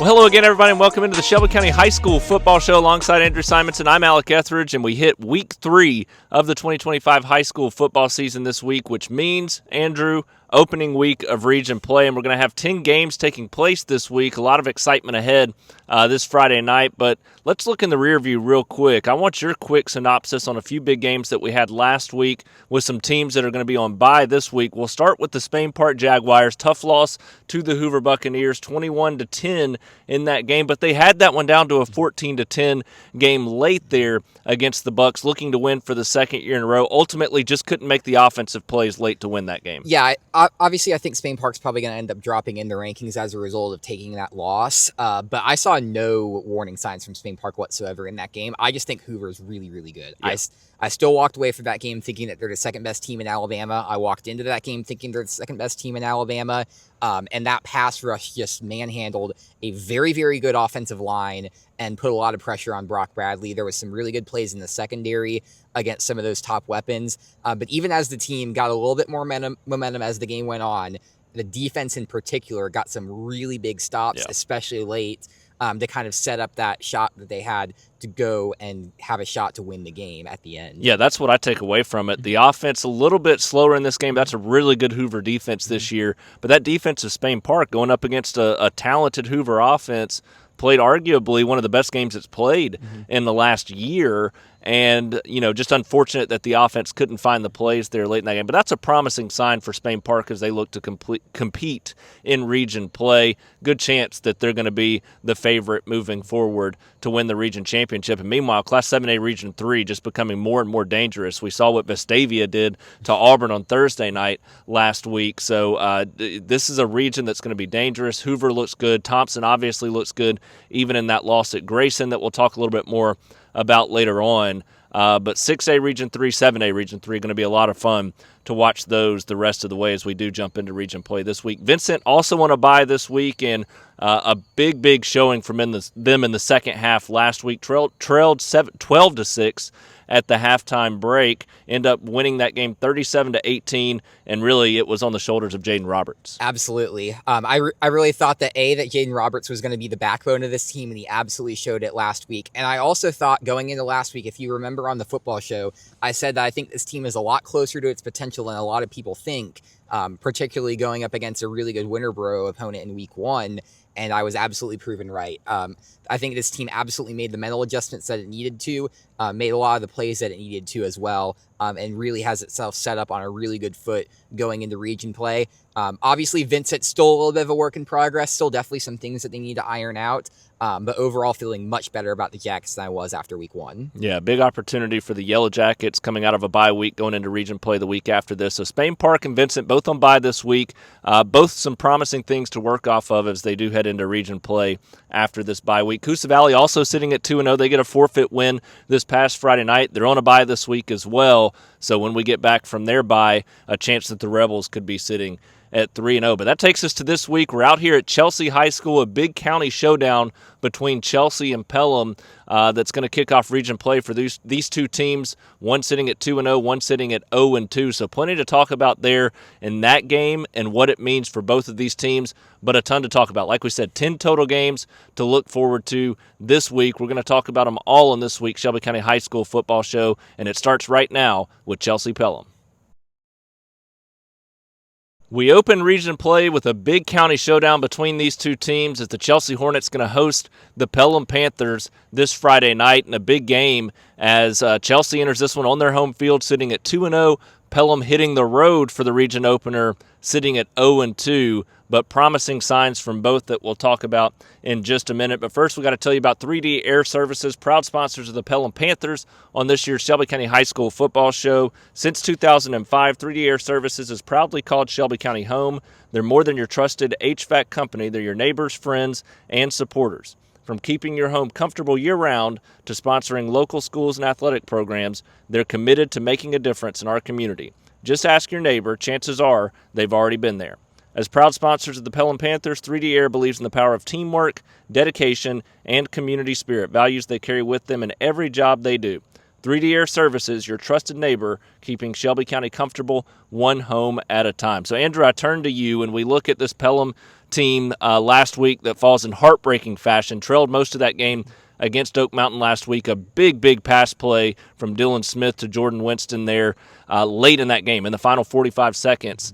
Well, hello again, everybody, and welcome into the Shelby County High School Football Show alongside Andrew Simonson. I'm Alec Etheridge, and we hit Week 3 of the 2025 high school football season this week, which means, Andrew, opening week of region play, and we're going to have 10 games taking place this week. A lot of excitement ahead this Friday night, but let's look in the rear view real quick. I want your quick synopsis on a few big games that we had last week with some teams that are going to be on bye this week. We'll start with the Spain Park Jaguars. Tough loss to the Hoover Buccaneers, 21-10 in that game, but they had that one down to a 14-10 game late there against the Bucs, looking to win for the second year in a row. Ultimately, just couldn't make the offensive plays late to win that game. Yeah, obviously, I think Spain Park's probably going to end up dropping in the rankings as a result of taking that loss. But I saw no warning signs from Spain Park whatsoever in that game. I just think Hoover's really, really good. Yeah. I still walked away from that game thinking that they're the second best team in Alabama. I walked into that game thinking they're the second best team in Alabama. And that pass rush just manhandled a very, very good offensive line and put a lot of pressure on Brock Bradley. There was some really good plays in the secondary against some of those top weapons. But even as the team got a little bit more momentum as the game went on, the defense in particular got some really big stops, especially late, to kind of set up that shot that they had to go and have a shot to win the game at the end. Yeah, that's what I take away from it. The offense a little bit slower in this game. That's a really good Hoover defense this year. But that defense of Spain Park going up against a talented Hoover offense played arguably one of the best games it's played in the last year. And, just unfortunate that the offense couldn't find the plays there late in that game. But that's a promising sign for Spain Park as they look to compete in region play. Good chance that they're going to be the favorite moving forward to win the region championship. And meanwhile, Class 7A Region 3 just becoming more and more dangerous. We saw what Vestavia did to Auburn on Thursday night last week. So this is a region that's going to be dangerous. Hoover looks good. Thompson obviously looks good, even in that loss at Grayson that we'll talk a little bit more about later on. But 6A Region 3, 7A Region 3, going to be a lot of fun to watch those the rest of the way as we do jump into region play this week. Vincent also on a bye this week, and a big showing from them in the second half last week. Trailed 12-6 at the halftime break, end up winning that game 37-18, and really it was on the shoulders of Jaden Roberts. Absolutely. I really thought that Jaden Roberts was going to be the backbone of this team, and he absolutely showed it last week. And I also thought going into last week, if you remember on the football show, I said that I think this team is a lot closer to its potential than a lot of people think, particularly going up against a really good Winterboro opponent in week 1. And I was absolutely proven right. I think this team absolutely made the mental adjustments that it needed to, made a lot of the plays that it needed to as well, and really has itself set up on a really good foot going into region play. Obviously, Vincent's still a little bit of a work in progress, still definitely some things that they need to iron out, but overall feeling much better about the Jackets than I was after week 1. Yeah, big opportunity for the Yellow Jackets coming out of a bye week, going into region play the week after this. So Spain Park and Vincent both on bye this week, both some promising things to work off of as they do head into region play after this bye week. Coosa Valley also sitting at 2-0. They get a forfeit win this past Friday night. They're on a bye this week as well. So when we get back from their bye, a chance that the Rebels could be sitting at 3-0. But that takes us to this week. We're out here at Chelsea High School, a big county showdown between Chelsea and Pelham that's going to kick off region play for these two teams, one sitting at 2-0, one sitting at 0-2. So plenty to talk about there in that game and what it means for both of these teams, but a ton to talk about. Like we said, 10 total games to look forward to this week. We're going to talk about them all on this week's Shelby County High School Football Show, and it starts right now with Chelsea Pelham. We open region play with a big county showdown between these two teams as the Chelsea Hornets going to host the Pelham Panthers this Friday night in a big game as Chelsea enters this one on their home field sitting at 2-0. Pelham hitting the road for the region opener sitting at 0-2, but promising signs from both that we'll talk about in just a minute. But first, we got to tell you about 3D Air Services, proud sponsors of the Pelham Panthers on this year's Shelby County High School Football Show. Since 2005, 3D Air Services has proudly called Shelby County home. They're more than your trusted HVAC company. They're your neighbors, friends, and supporters. From keeping your home comfortable year-round to sponsoring local schools and athletic programs, they're committed to making a difference in our community. Just ask your neighbor. Chances are they've already been there. As proud sponsors of the Pelham Panthers, 3D Air believes in the power of teamwork, dedication, and community spirit, values they carry with them in every job they do. 3D Air Services, your trusted neighbor, keeping Shelby County comfortable one home at a time. So, Andrew, I turn to you, and we look at this Pelham team last week that falls in heartbreaking fashion, trailed most of that game against Oak Mountain last week. A big pass play from Dylan Smith to Jordan Winston there late in that game in the final 45 seconds.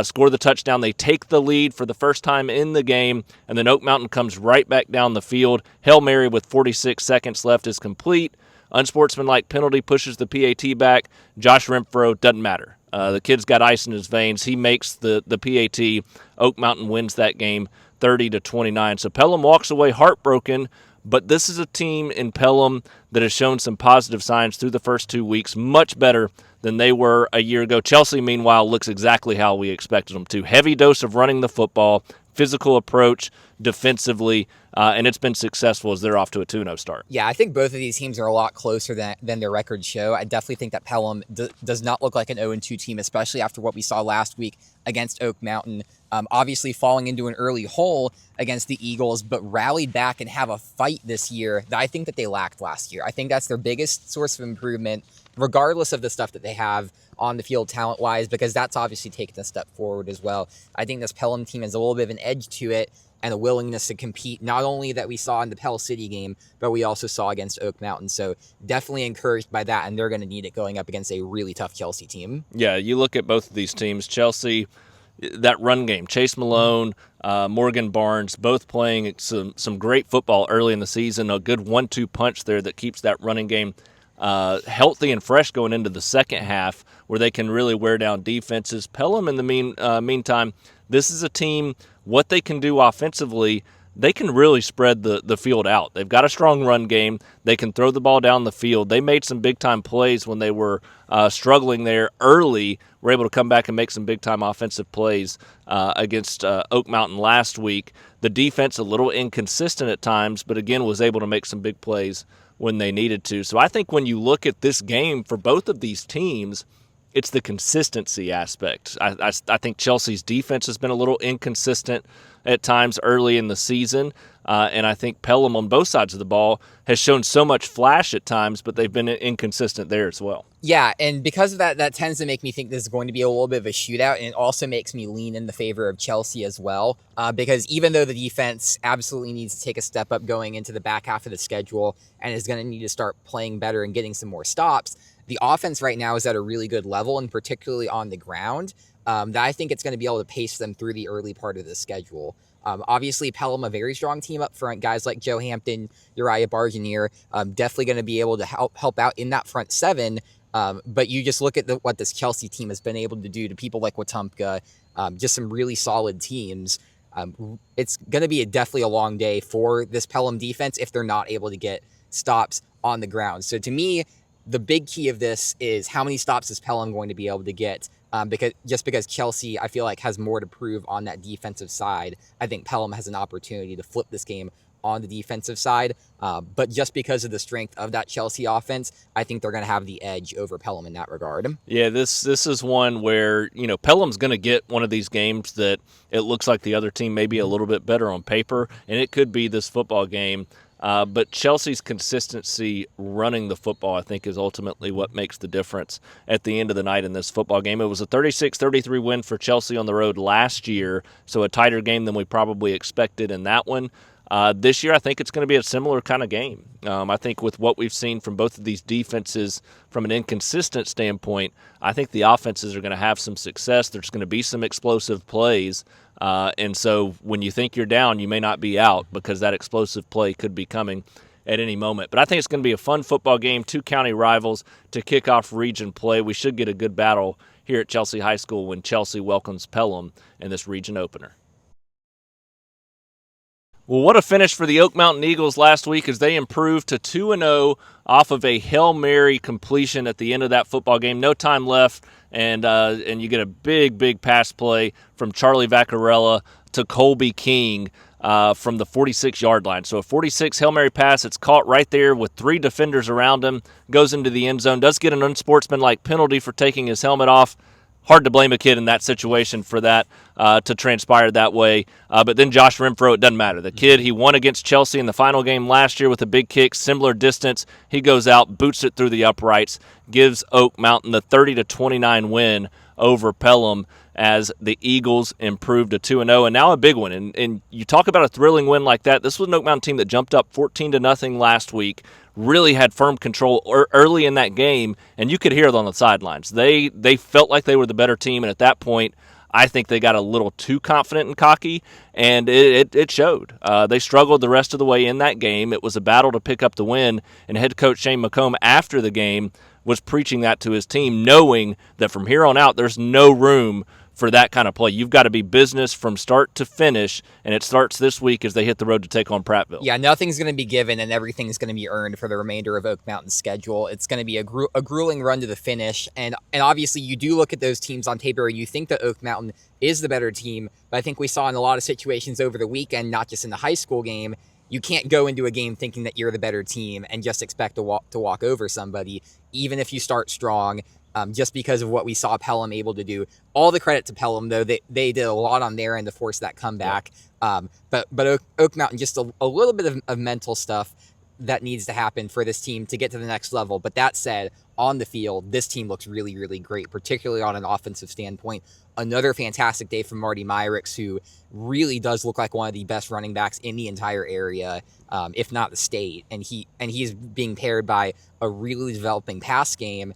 Score the touchdown. They take the lead for the first time in the game, and then Oak Mountain comes right back down the field. Hail Mary with 46 seconds left is complete. Unsportsmanlike penalty pushes the PAT back. Josh Renfro, doesn't matter. The kid's got ice in his veins. He makes the PAT. Oak Mountain wins that game 30-29. So Pelham walks away heartbroken, but this is a team in Pelham that has shown some positive signs through the first 2 weeks, much better than they were a year ago. Chelsea, meanwhile, looks exactly how we expected them to. Heavy dose of running the football, physical approach defensively, and it's been successful as they're off to a 2-0 start. Yeah, I think both of these teams are a lot closer than their records show. I definitely think that Pelham does not look like an 0-2 team, especially after what we saw last week against Oak Mountain. Obviously falling into an early hole against the Eagles, but rallied back and have a fight this year that I think that they lacked last year. I think that's their biggest source of improvement, regardless of the stuff that they have on the field talent-wise, because that's obviously taken a step forward as well. I think this Pelham team has a little bit of an edge to it and a willingness to compete, not only that we saw in the Pell City game, but we also saw against Oak Mountain. So definitely encouraged by that, and they're going to need it going up against a really tough Chelsea team. Yeah, you look at both of these teams. Chelsea, that run game, Chase Malone, Morgan Barnes, both playing some great football early in the season, a good 1-2 punch there that keeps that running game healthy and fresh going into the second half, where they can really wear down defenses. Pelham, in the meantime, this is a team, what they can do offensively, they can really spread the field out. They've got a strong run game. They can throw the ball down the field. They made some big-time plays when they were struggling there early. Were able to come back and make some big-time offensive plays against Oak Mountain last week. The defense a little inconsistent at times, but again was able to make some big plays when they needed to. So I think when you look at this game for both of these teams, it's the consistency aspect. I think Chelsea's defense has been a little inconsistent at times early in the season, and I think Pelham on both sides of the ball has shown so much flash at times, but they've been inconsistent there as well. Yeah, and because of that, that tends to make me think this is going to be a little bit of a shootout, and it also makes me lean in the favor of Chelsea as well, because even though the defense absolutely needs to take a step up going into the back half of the schedule and is going to need to start playing better and getting some more stops, the offense right now is at a really good level, and particularly on the ground, that I think it's going to be able to pace them through the early part of the schedule. Obviously, Pelham, a very strong team up front. Guys like Joe Hampton, Uriah Bargenier, definitely going to be able to help out in that front seven. But you just look at what this Chelsea team has been able to do to people like Wetumpka, just some really solid teams. It's going to be definitely a long day for this Pelham defense if they're not able to get stops on the ground. So to me, the big key of this is how many stops is Pelham going to be able to get? Because Chelsea, I feel like, has more to prove on that defensive side. I think Pelham has an opportunity to flip this game on the defensive side. But just because of the strength of that Chelsea offense, I think they're going to have the edge over Pelham in that regard. Yeah, this is one where, Pelham's going to get one of these games that it looks like the other team may be a little bit better on paper, and it could be this football game. But Chelsea's consistency running the football, I think, is ultimately what makes the difference at the end of the night in this football game. It was a 36-33 win for Chelsea on the road last year, so a tighter game than we probably expected in that one. This year, I think it's going to be a similar kind of game. I think with what we've seen from both of these defenses from an inconsistent standpoint, I think the offenses are going to have some success. There's going to be some explosive plays. And so when you think you're down, you may not be out because that explosive play could be coming at any moment. But I think it's going to be a fun football game, two county rivals to kick off region play. We should get a good battle here at Chelsea High School when Chelsea welcomes Pelham in this region opener. Well, what a finish for the Oak Mountain Eagles last week as they improved to 2-0 off of a Hail Mary completion at the end of that football game. No time left, and you get a big pass play from Charlie Vaccarella to Colby King from the 46-yard line. So a 46 Hail Mary pass, it's caught right there with three defenders around him, goes into the end zone, does get an unsportsmanlike penalty for taking his helmet off. Hard to blame a kid in that situation for that to transpire that way. But then Josh Renfro, it doesn't matter. The kid, he won against Chelsea in the final game last year with a big kick, similar distance. He goes out, boots it through the uprights, gives Oak Mountain the 30-29 win over Pelham as the Eagles improved to 2-0, and now a big one. And you talk about a thrilling win like that. This was an Oak Mountain team that jumped up 14-0 last week, really had firm control early in that game, and you could hear it on the sidelines. They felt like they were the better team, and at that point, I think they got a little too confident and cocky, and it showed. They struggled the rest of the way in that game. It was a battle to pick up the win, and head coach Shane McComb, after the game, was preaching that to his team, knowing that from here on out, there's no room for that kind of play. You've got to be business from start to finish, and it starts this week as they hit the road to take on Prattville. Yeah, nothing's going to be given, and everything's going to be earned for the remainder of Oak Mountain's schedule. It's going to be a grueling run to the finish, and obviously you do look at those teams on paper, you think that Oak Mountain is the better team, but I think we saw in a lot of situations over the weekend, not just in the high school game, you can't go into a game thinking that you're the better team and just expect to walk over somebody, even if you start strong. Just because of what we saw Pelham able to do. All the credit to Pelham, though. They did a lot on their end to force that comeback. But Oak Mountain, just a little bit of mental stuff that needs to happen for this team to get to the next level. But that said, on the field, this team looks really, really great, particularly on an offensive standpoint. Another fantastic day from Marty Myricks, who really does look like one of the best running backs in the entire area, if not the state. And he's being paired by a really developing pass game,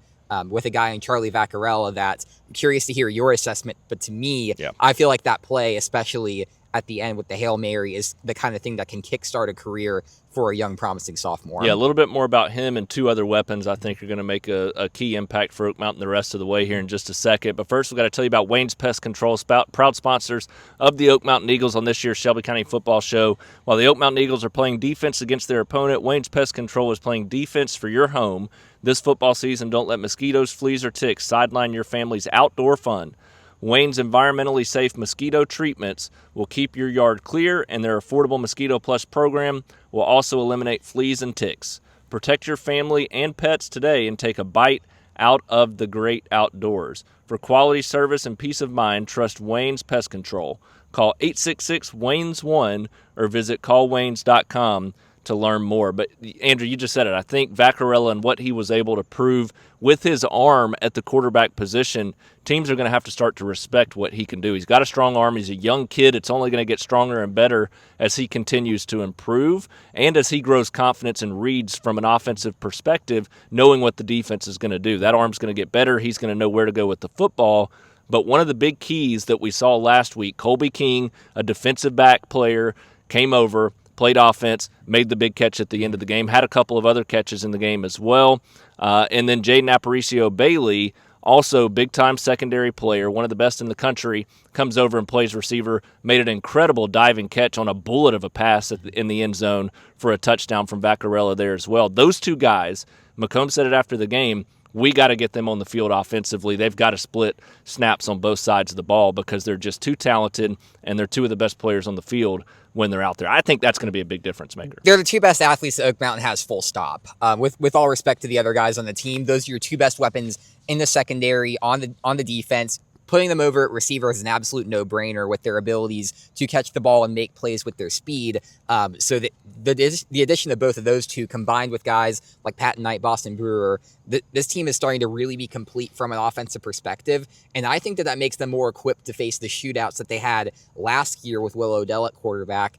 with a guy in Charlie Vaccarella that I'm curious to hear your assessment. But to me, I feel like that play, especially at the end with the Hail Mary, is the kind of thing that can kickstart a career for a young, promising sophomore. Yeah, a little bit more about him and two other weapons I think are going to make a key impact for Oak Mountain the rest of the way here in just a second. But first, we've got to tell you about Wayne's Pest Control, proud sponsors of the Oak Mountain Eagles on this year's Shelby County Football Show. While the Oak Mountain Eagles are playing defense against their opponent, Wayne's Pest Control is playing defense for your home. This football season, don't let mosquitoes, fleas, or ticks sideline your family's outdoor fun. Wayne's environmentally safe mosquito treatments will keep your yard clear, and their affordable Mosquito Plus program will also eliminate fleas and ticks. Protect your family and pets today and take a bite out of the great outdoors. For quality service and peace of mind, trust Wayne's Pest Control. Call 866-WAYNES1 or visit callwaynes.com to learn more. But Andrew, you just said it. I think Vaccarella and what he was able to prove with his arm at the quarterback position, teams are going to have to start to respect what he can do. He's got a strong arm. He's a young kid. It's only going to get stronger and better as he continues to improve and as he grows confidence and reads from an offensive perspective, knowing what the defense is going to do. That arm's going to get better. He's going to know where to go with the football. But one of the big keys that we saw last week, Colby King, a defensive back player, came over, played offense, made the big catch at the end of the game, had a couple of other catches in the game as well. And then Jaden Aparicio-Bailey, also big-time secondary player, one of the best in the country, comes over and plays receiver, made an incredible diving catch on a bullet of a pass in the end zone for a touchdown from Vaccarella there as well. Those two guys, McComb said it after the game, we got to get them on the field offensively. They've got to split snaps on both sides of the ball because they're just too talented, and they're two of the best players on the field when they're out there. I think that's going to be a big difference maker. They're the two best athletes that Oak Mountain has, full stop. With all respect to the other guys on the team, those are your two best weapons in the secondary on the defense. Putting them over at receiver is an absolute no-brainer with their abilities to catch the ball and make plays with their speed. So the addition of both of those two, combined with guys like Patton Knight, Boston Brewer, this team is starting to really be complete from an offensive perspective. And I think that makes them more equipped to face the shootouts that they had last year with Will Odell at quarterback.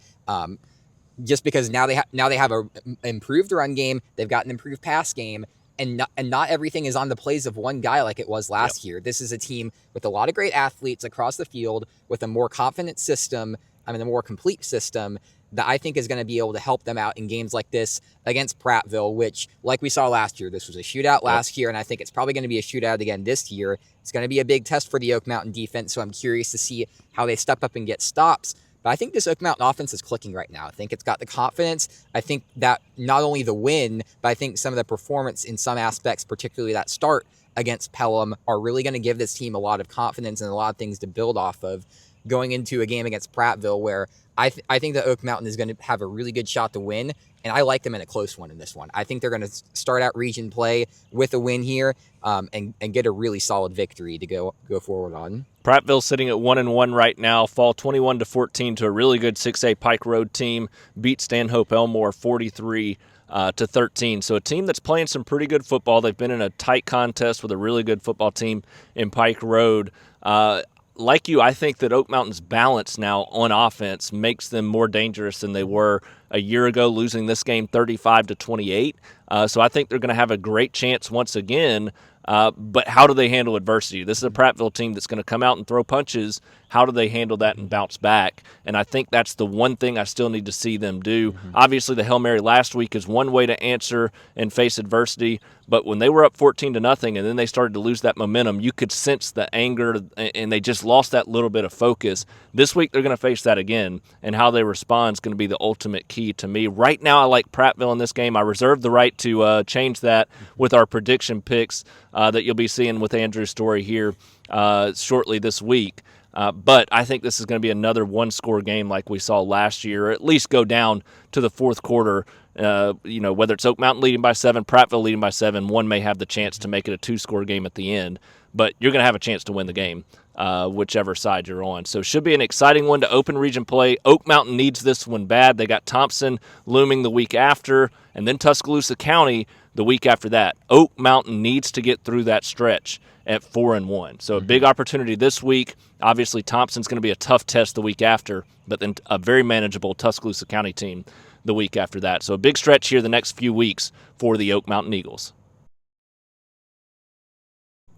Just because now they have an improved run game, they've got an improved pass game. And not everything is on the plays of one guy like it was last year. This is a team with a lot of great athletes across the field, with a more confident system, a more complete system that I think is going to be able to help them out in games like this against Prattville, which, like we saw last year, this was a shootout last year, and I think it's probably going to be a shootout again this year. It's going to be a big test for the Oak Mountain defense, so I'm curious to see how they step up and get stops. But I think this Oak Mountain offense is clicking right now. I think it's got the confidence. I think that not only the win, but I think some of the performance in some aspects, particularly that start against Pelham, are really going to give this team a lot of confidence and a lot of things to build off of going into a game against Prattville, where I think that Oak Mountain is going to have a really good shot to win, and I like them in a close one in this one. I think they're going to start out region play with a win here, and get a really solid victory to go forward on. Prattville sitting at 1-1 right now, fall 21-14 to a really good 6A Pike Road team, beat Stanhope Elmore 43 to 13. So a team that's playing some pretty good football. They've been in a tight contest with a really good football team in Pike Road. Like you, I think that Oak Mountain's balance now on offense makes them more dangerous than they were a year ago, losing this game 35-28. So I think they're going to have a great chance once again. But how do they handle adversity? This is a Prattville team that's going to come out and throw punches. How do they handle that and bounce back? And I think that's the one thing I still need to see them do. Obviously, the Hail Mary last week is one way to answer and face adversity. But when they were up 14-0 and then they started to lose that momentum, you could sense the anger, and they just lost that little bit of focus. This week, they're going to face that again, and how they respond is going to be the ultimate key to me. Right now, I like Prattville in this game. I reserve the right to change that with our prediction picks that you'll be seeing with Andrew's story here shortly this week. But I think this is going to be another one-score game like we saw last year, or at least go down to the fourth quarter. Whether it's Oak Mountain leading by 7, Prattville leading by 7, one may have the chance to make it a 2-score game at the end. But you're going to have a chance to win the game, whichever side you're on. So it should be an exciting one to open region play. Oak Mountain needs this one bad. They got Thompson looming the week after, and then Tuscaloosa County the week after that. Oak Mountain needs to get through that stretch at 4-1. So a big opportunity this week. Obviously, Thompson's going to be a tough test the week after, but then a very manageable Tuscaloosa County team the week after that. So a big stretch here the next few weeks for the Oak Mountain Eagles.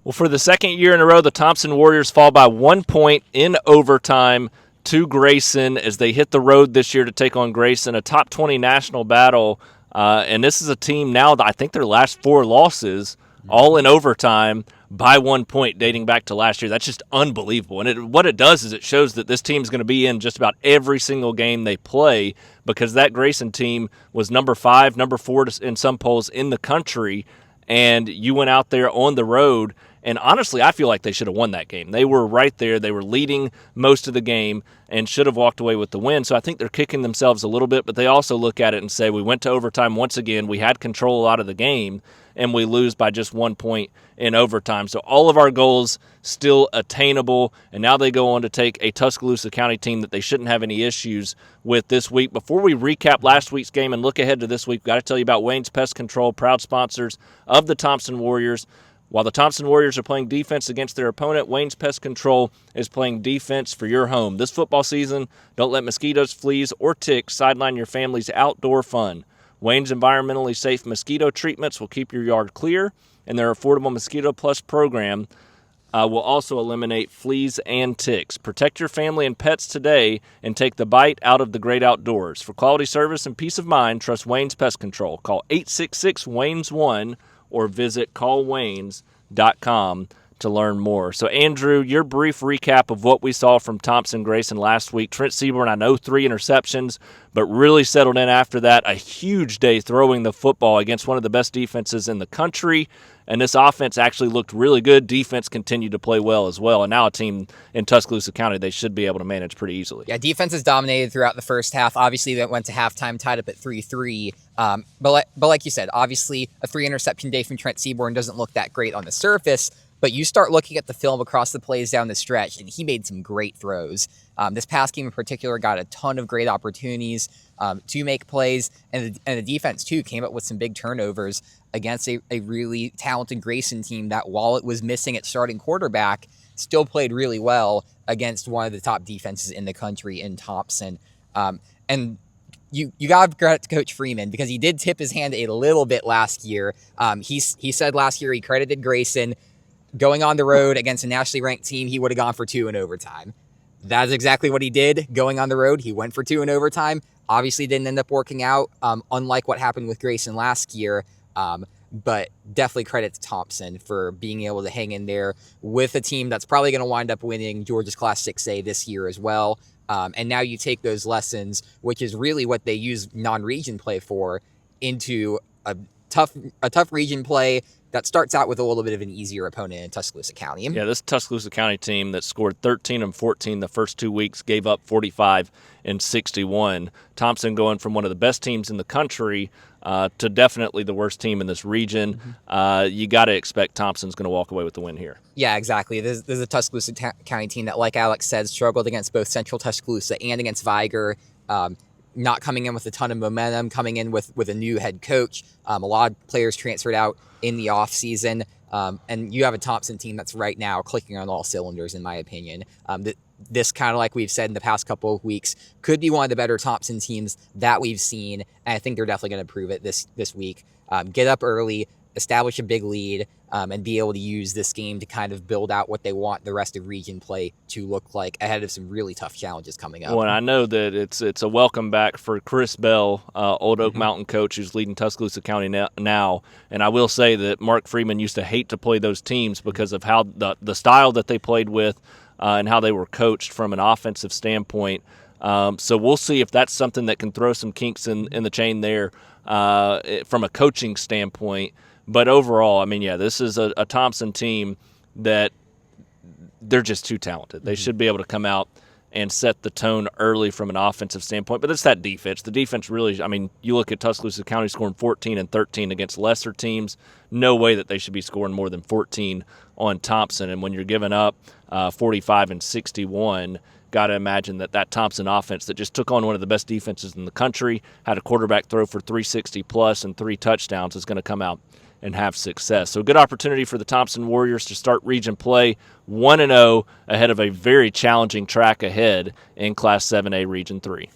Well, for the second year in a row, the Thompson Warriors fall by 1 point in overtime to Grayson as they hit the road this year to take on Grayson, a top 20 national battle. And this is a team now that I think their last 4 losses, all in overtime, by 1 point dating back to last year. That's just unbelievable. And what it does is it shows that this team's going to be in just about every single game they play, because that Grayson team was number 5, number 4 in some polls in the country, and you went out there on the road. And honestly, I feel like they should have won that game. They were right there. They were leading most of the game and should have walked away with the win. So I think they're kicking themselves a little bit, but they also look at it and say, we went to overtime once again. We had control out of the game, and we lose by just 1 point in overtime. So all of our goals still attainable, and now they go on to take a Tuscaloosa County team that they shouldn't have any issues with this week. Before we recap last week's game and look ahead to this week, we've got to tell you about Wayne's Pest Control, proud sponsors of the Thompson Warriors. While the Thompson Warriors are playing defense against their opponent, Wayne's Pest Control is playing defense for your home. This football season, don't let mosquitoes, fleas, or ticks sideline your family's outdoor fun. Wayne's environmentally safe mosquito treatments will keep your yard clear, and their affordable Mosquito Plus program will also eliminate fleas and ticks. Protect your family and pets today and take the bite out of the great outdoors. For quality service and peace of mind, trust Wayne's Pest Control. Call 866-WAYNES-1 or visit callwaynes.com to learn more. So, Andrew, your brief recap of what we saw from Thompson Grayson last week. Trent Seaborn, I know 3 interceptions, but really settled in after that. A huge day throwing the football against one of the best defenses in the country. And this offense actually looked really good. Defense continued to play well as well. And now a team in Tuscaloosa County they should be able to manage pretty easily. Yeah, defense has dominated throughout the first half. Obviously, that went to halftime, tied up at 3-3. But like you said, obviously, a 3-interception day from Trent Seaborn doesn't look that great on the surface. But you start looking at the film across the plays down the stretch, and he made some great throws. This past game in particular got a ton of great opportunities to make plays, and the defense, too, came up with some big turnovers against a really talented Grayson team that, while it was missing its starting quarterback, still played really well against one of the top defenses in the country in Thompson. And you got to credit to Coach Freeman, because he did tip his hand a little bit last year. He said last year he credited Grayson going on the road against a nationally ranked team. He would have gone for 2 in overtime. That's exactly what he did. Going on the road, he went for 2 in overtime. Obviously didn't end up working out, unlike what happened with Grayson last year. But definitely credit to Thompson for being able to hang in there with a team that's probably going to wind up winning Georgia's Class 6A this year as well. And now you take those lessons, which is really what they use non-region play for, into a tough region play that starts out with a little bit of an easier opponent in Tuscaloosa County. Yeah, this Tuscaloosa County team that scored 13 and 14 the first 2 weeks gave up 45 and 61. Thompson going from one of the best teams in the country to definitely the worst team in this region. You got to expect Thompson's going to walk away with the win here. Yeah, exactly. This is a Tuscaloosa County team that, like Alex said, struggled against both Central Tuscaloosa and against Viger. not coming in with a ton of momentum, coming in with a new head coach. A lot of players transferred out in the offseason. And you have a Thompson team that's right now clicking on all cylinders, in my opinion. This kind of, like we've said in the past couple of weeks, could be one of the better Thompson teams that we've seen. And I think they're definitely going to prove it this week. Get up early, establish a big lead, and be able to use this game to kind of build out what they want the rest of region play to look like ahead of some really tough challenges coming up. Well, I know that it's a welcome back for Chris Bell, old Oak Mountain coach who's leading Tuscaloosa County now. And I will say that Mark Freeman used to hate to play those teams because of how the style that they played with and how they were coached from an offensive standpoint. So we'll see if that's something that can throw some kinks in the chain there from a coaching standpoint. But overall, I mean, yeah, this is a Thompson team that they're just too talented. They should be able to come out and set the tone early from an offensive standpoint. But it's that defense. The defense really, I mean, you look at Tuscaloosa County scoring 14 and 13 against lesser teams. No way that they should be scoring more than 14 on Thompson. And when you're giving up 45 and 61, got to imagine that Thompson offense that just took on one of the best defenses in the country, had a quarterback throw for 360 plus and 3 touchdowns, is going to come out and have success. So a good opportunity for the Thompson Warriors to start region play 1-0 ahead of a very challenging track ahead in Class 7A Region 3.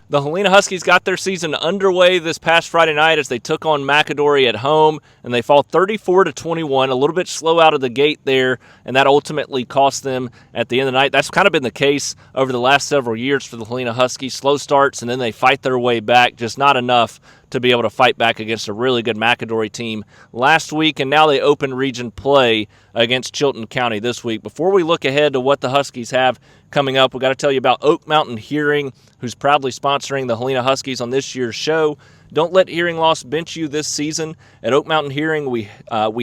The Helena Huskies got their season underway this past Friday night as they took on McAdory at home, and they fall 34-21, a little bit slow out of the gate there, and that ultimately cost them at the end of the night. That's kind of been the case over the last several years for the Helena Huskies. Slow starts, and then they fight their way back, just not enough to be able to fight back against a really good McAdory team last week, and now they open region play against Chilton County this week. Before we look ahead to what the Huskies have coming up, we've got to tell you about Oak Mountain Hearing, who's proudly sponsoring the Helena Huskies on this year's show. Don't let hearing loss bench you this season. At Oak Mountain Hearing, we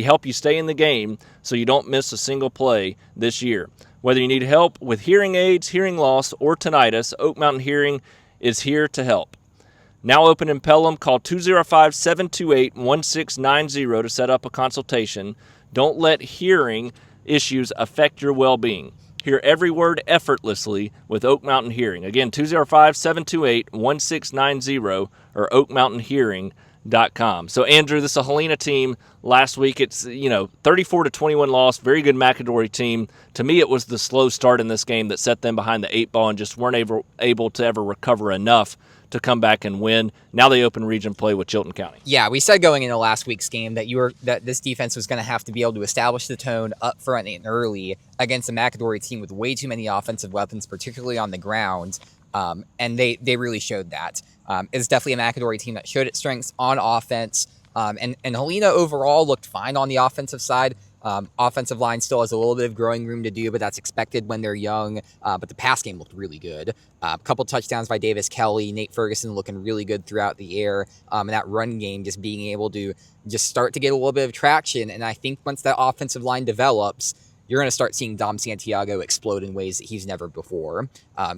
help you stay in the game so you don't miss a single play this year. Whether you need help with hearing aids, hearing loss, or tinnitus, Oak Mountain Hearing is here to help. Now open in Pelham, call 205-728-1690 to set up a consultation. Don't let hearing issues affect your well-being. Hear every word effortlessly with Oak Mountain Hearing. Again, 205-728-1690 or oakmountainhearing.com. So, Andrew, this is a Helena team. Last week, it's 34-21 loss. Very good McAdory team. To me, it was the slow start in this game that set them behind the 8 ball and just weren't able to ever recover enough to come back and win. Now they open region play with Chilton County. Yeah, we said going into last week's game that this defense was going to have to be able to establish the tone up front and early against a McAdory team with way too many offensive weapons, particularly on the ground. And they really showed that. It's definitely a McAdory team that showed its strengths on offense. And Helena overall looked fine on the offensive side. Offensive line still has a little bit of growing room to do, but that's expected when they're young. But the pass game looked really good. A couple touchdowns by Davis Kelly, Nate Ferguson looking really good throughout the air. And that run game just being able to just start to get a little bit of traction. And I think once that offensive line develops, you're going to start seeing Dom Santiago explode in ways that he's never before.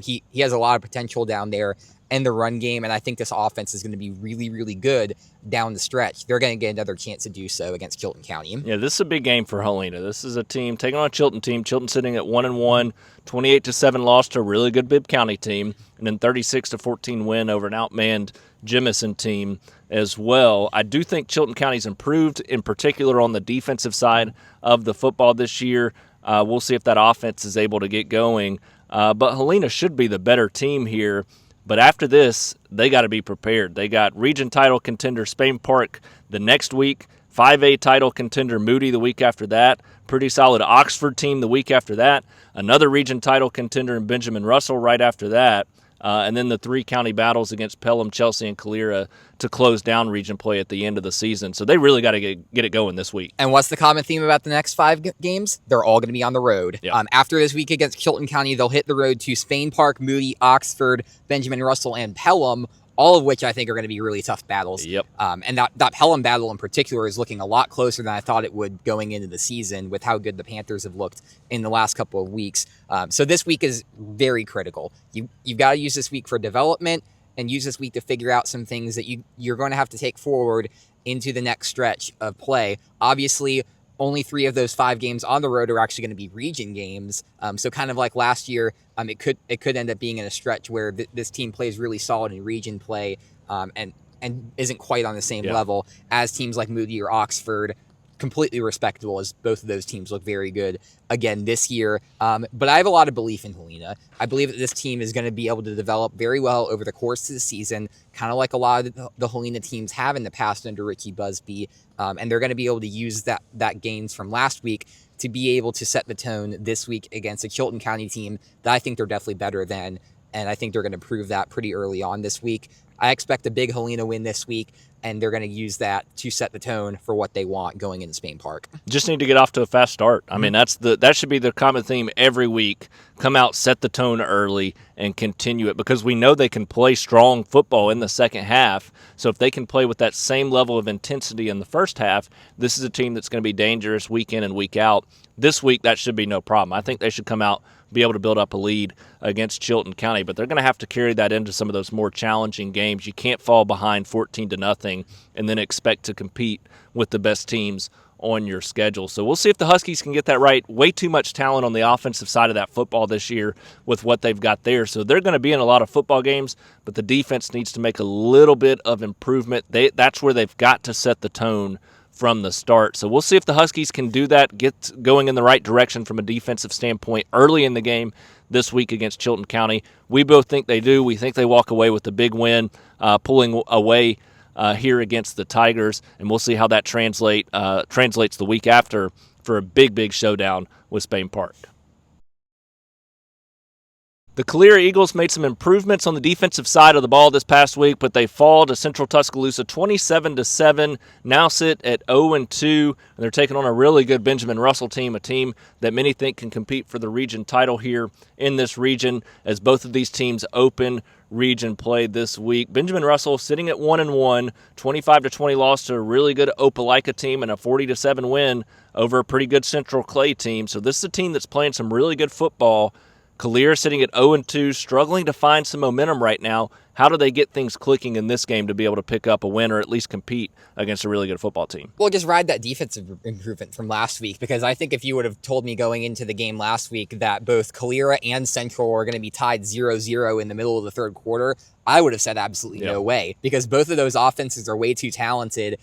He has a lot of potential down there in the run game, and I think this offense is going to be really, really good down the stretch. They're going to get another chance to do so against Chilton County. Yeah, this is a big game for Helena. This is a team taking on a Chilton team. Chilton sitting at 1-1, 28-7 loss to a really good Bibb County team, and then 36-14 win over an outmanned Jemison team as well. I do think Chilton County's improved, in particular on the defensive side of the football this year. We'll see if that offense is able to get going. But Helena should be the better team here. But after this, they got to be prepared. They got region title contender Spain Park the next week, 5A title contender Moody the week after that, pretty solid Oxford team the week after that, another region title contender in Benjamin Russell right after that, and then the 3 county battles against Pelham, Chelsea, and Calera to close down region play at the end of the season. So they really got to get it going this week. And what's the common theme about the next 5 games? They're all going to be on the road. Yep. After this week against Chilton County, they'll hit the road to Spain Park, Moody, Oxford, Benjamin Russell, and Pelham, all of which I think are going to be really tough battles. Yep. And that Pelham battle in particular is looking a lot closer than I thought it would going into the season with how good the Panthers have looked in the last couple of weeks. So this week is very critical. You've got to use this week for development and use this week to figure out some things that you're going to have to take forward into the next stretch of play. Obviously, only 3 of those 5 games on the road are actually going to be region games. So kind of like last year, it could end up being in a stretch where this team plays really solid in region play, and isn't quite on the same level as teams like Moody or Oxford. Completely respectable, as both of those teams look very good again this year. But I have a lot of belief in Helena. I believe that this team is going to be able to develop very well over the course of the season, kind of like a lot of the Helena teams have in the past under Richie Busby. And they're going to be able to use that gains from last week to be able to set the tone this week against a Chilton County team that I think they're definitely better than. And I think they're going to prove that pretty early on this week. I expect a big Helena win this week, and they're going to use that to set the tone for what they want going into Spain Park. Just need to get off to a fast start. I mean, that should be the common theme every week. Come out, set the tone early, and continue it, because we know they can play strong football in the second half. So if they can play with that same level of intensity in the first half, this is a team that's going to be dangerous week in and week out. This week, that should be no problem. I think they should come out, be able to build up a lead against Chilton County, but they're going to have to carry that into some of those more challenging games. You can't fall behind 14-0 and then expect to compete with the best teams on your schedule. So we'll see if the Huskies can get that right. Way too much talent on the offensive side of that football this year with what they've got there. So they're going to be in a lot of football games, but the defense needs to make a little bit of improvement. That's where they've got to set the tone from the start. So we'll see if the Huskies can do that, get going in the right direction from a defensive standpoint early in the game this week against Chilton County. We both think they do. We think they walk away with a big win, pulling away here against the Tigers, and we'll see how that translates the week after for a big showdown with Spain Park. The Calera Eagles made some improvements on the defensive side of the ball this past week, but they fall to Central Tuscaloosa 27-7, now sit at 0-2, and they're taking on a really good Benjamin Russell team, a team that many think can compete for the region title here in this region, as both of these teams open region play this week. Benjamin Russell sitting at 1-1, 25-20 loss to a really good Opelika team, and a 40-7 win over a pretty good Central Clay team. So this is a team that's playing some really good football. Calera sitting at 0-2, struggling to find some momentum right now. How do they get things clicking in this game to be able to pick up a win or at least compete against a really good football team? Well, just ride that defensive improvement from last week, because I think if you would have told me going into the game last week that both Calera and Central are going to be tied 0-0 in the middle of the third quarter, I would have said absolutely no way, because both of those offenses are way too talented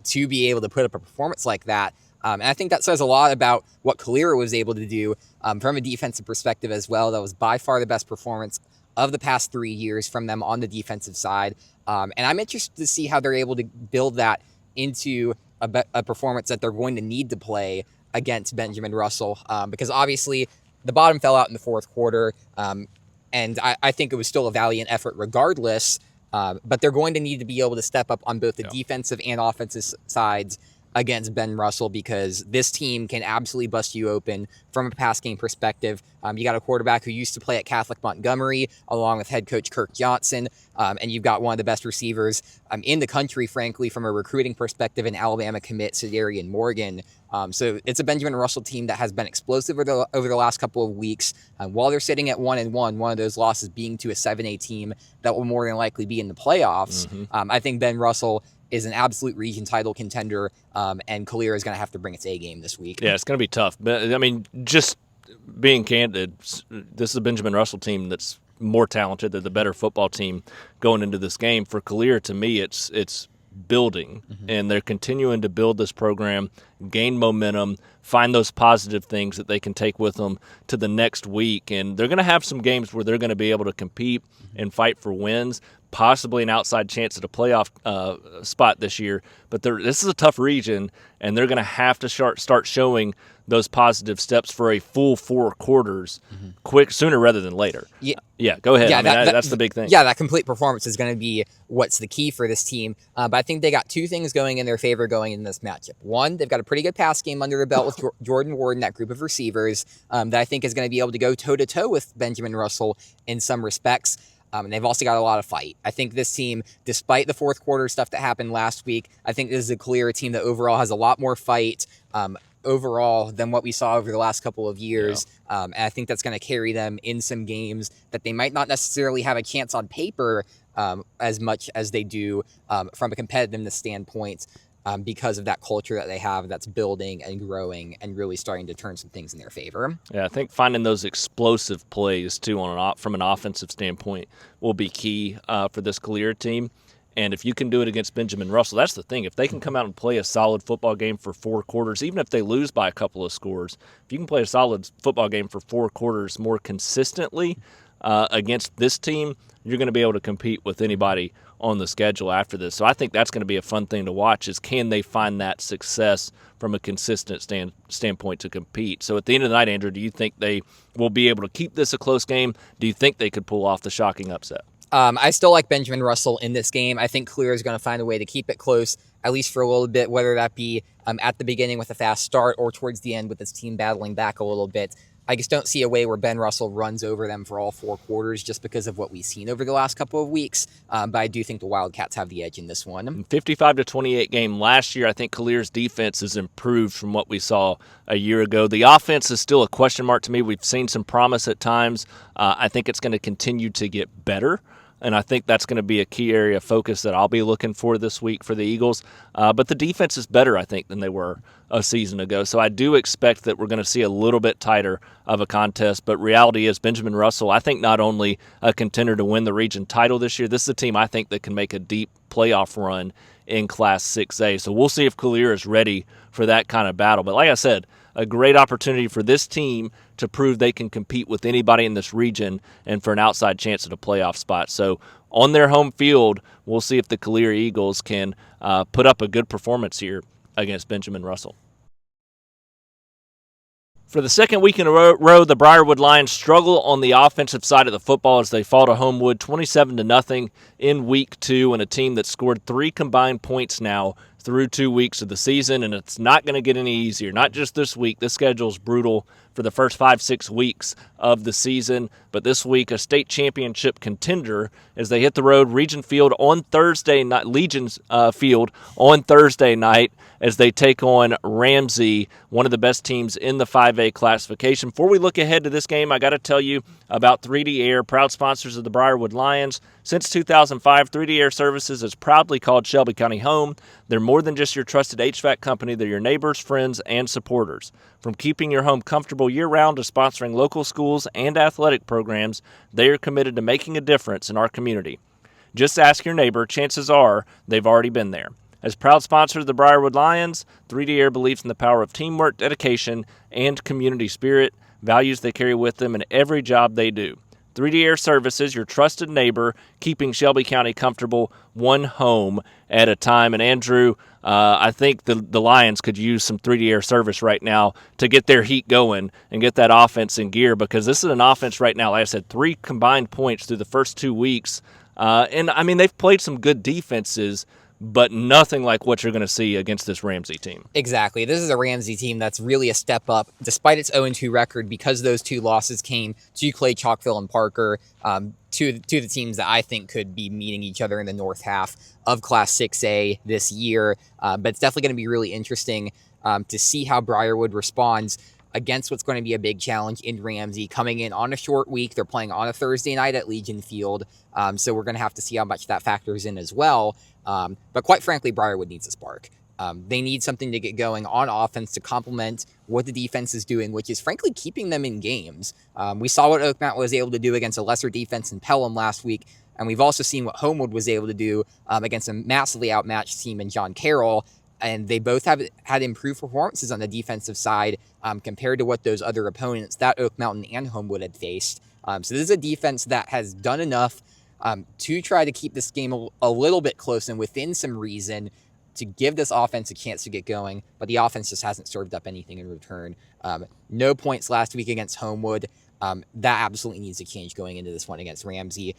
to be able to put up a performance like that. And I think that says a lot about what Calera was able to do from a defensive perspective as well. That was by far the best performance of the past 3 years from them on the defensive side. And I'm interested to see how they're able to build that into a performance that they're going to need to play against Benjamin Russell, because obviously the bottom fell out in the fourth quarter. And I think it was still a valiant effort regardless. But they're going to need to be able to step up on both the defensive and offensive sides against Ben Russell, because this team can absolutely bust you open from a pass game perspective. You got a quarterback who used to play at Catholic Montgomery along with head coach Kirk Johnson, and you've got one of the best receivers in the country, frankly, from a recruiting perspective, in Alabama commit Cedarian Morgan. So it's a Benjamin Russell team that has been explosive over the last couple of weeks. While they're sitting at 1-1, one of those losses being to a 7A team that will more than likely be in the playoffs, I think Ben Russell is an absolute region title contender, and Calera is going to have to bring its A game this week. Yeah, it's going to be tough. But I mean, just being candid, this is a Benjamin Russell team that's more talented. They're the better football team going into this game. For Calera, to me, it's building, and they're continuing to build this program, gain momentum, find those positive things that they can take with them to the next week. And they're going to have some games where they're going to be able to compete and fight for wins, possibly an outside chance at a playoff spot this year. But this is a tough region, and they're going to have to start showing those positive steps for a full 4 quarters sooner rather than later. Yeah, go ahead. Yeah, that's the big thing. Yeah, that complete performance is going to be what's the key for this team. But I think they got 2 things going in their favor going in this matchup. One, they've got a pretty good pass game under their belt with Jordan Ward and that group of receivers that I think is going to be able to go toe-to-toe with Benjamin Russell in some respects. And they've also got a lot of fight. I think this team, despite the fourth quarter stuff that happened last week, I think this is a Calera team that overall has a lot more fight overall than what we saw over the last couple of years. And I think that's going to carry them in some games that they might not necessarily have a chance on paper as much as they do from a competitiveness standpoint. because of that culture that they have that's building and growing and really starting to turn some things in their favor. Yeah, I think finding those explosive plays, too, from an offensive standpoint will be key for this Calera team. And if you can do it against Benjamin Russell, that's the thing. If they can come out and play a solid football game for 4 quarters, even if they lose by a couple of scores, if you can play a solid football game for 4 quarters more consistently against this team, you're going to be able to compete with anybody on the schedule after this. So I think that's going to be a fun thing to watch, is can they find that success from a consistent standpoint to compete. So at the end of the night, Andrew, do you think they will be able to keep this a close game? Do you think they could pull off the shocking upset? I still like Benjamin Russell in this game. I think Calera is going to find a way to keep it close, at least for a little bit, whether that be at the beginning with a fast start or towards the end with his team battling back a little bit. I just don't see a way where Ben Russell runs over them for all 4 quarters just because of what we've seen over the last couple of weeks. But I do think the Wildcats have the edge in this one. 55-28 game last year. I think Calera's defense has improved from what we saw a year ago. The offense is still a question mark to me. We've seen some promise at times. I think it's going to continue to get better. And I think that's going to be a key area of focus that I'll be looking for this week for the Eagles. But the defense is better, I think, than they were a season ago. So I do expect that we're going to see a little bit tighter of a contest. But reality is Benjamin Russell, I think, not only a contender to win the region title this year, this is a team I think that can make a deep playoff run in Class 6A. So we'll see if Calera is ready for that kind of battle. But like I said, a great opportunity for this team to prove they can compete with anybody in this region and for an outside chance at a playoff spot. So on their home field, we'll see if the Calera Eagles can put up a good performance here against Benjamin Russell. For the second week in a row, the Briarwood Lions struggle on the offensive side of the football as they fall to Homewood 27-0 in week 2, and a team that scored 3 combined points now through 2 weeks of the season, and it's not going to get any easier. Not just this week. This schedule is brutal for the first 5-6 weeks of the season, but this week a state championship contender as they hit the road, Legion's Field on Thursday night as they take on Ramsay, one of the best teams in the 5A classification. Before we look ahead to this game, I got to tell you about 3D Air, proud sponsors of the Briarwood Lions. Since 2005, 3D Air Services has proudly called Shelby County home. They're more than just your trusted HVAC company. They're your neighbors, friends, and supporters. From keeping your home comfortable year-round to sponsoring local schools and athletic programs, they are committed to making a difference in our community. Just ask your neighbor. Chances are they've already been there. As proud sponsor of the Briarwood Lions, 3D Air believes in the power of teamwork, dedication, and community spirit, values they carry with them in every job they do. 3D Air Services, your trusted neighbor, keeping Shelby County comfortable one home at a time. And Andrew, I think the Lions could use some 3D Air service right now to get their heat going and get that offense in gear, because this is an offense right now, like I said, 3 combined points through the first 2 weeks. And, I mean, they've played some good defenses, but nothing like what you're going to see against this Ramsay team. Exactly. This is a Ramsay team that's really a step up, despite its 0-2 record, because those 2 losses came to Clay, Chalkville, and Parker, to the teams that I think could be meeting each other in the north half of Class 6A this year. But it's definitely going to be really interesting to see how Briarwood responds against what's going to be a big challenge in Ramsay, coming in on a short week. They're playing on a Thursday night at Legion's Field, so we're going to have to see how much that factors in as well. But quite frankly, Briarwood needs a spark. They need something to get going on offense to complement what the defense is doing, which is frankly keeping them in games. We saw what Oakmount was able to do against a lesser defense in Pelham last week, and we've also seen what Homewood was able to do against a massively outmatched team in John Carroll. And they both have had improved performances on the defensive side compared to what those other opponents that Oak Mountain and Homewood had faced. So this is a defense that has done enough to try to keep this game a little bit close and within some reason to give this offense a chance to get going. But the offense just hasn't served up anything in return. No points last week against Homewood. That absolutely needs to change going into this one against Ramsay.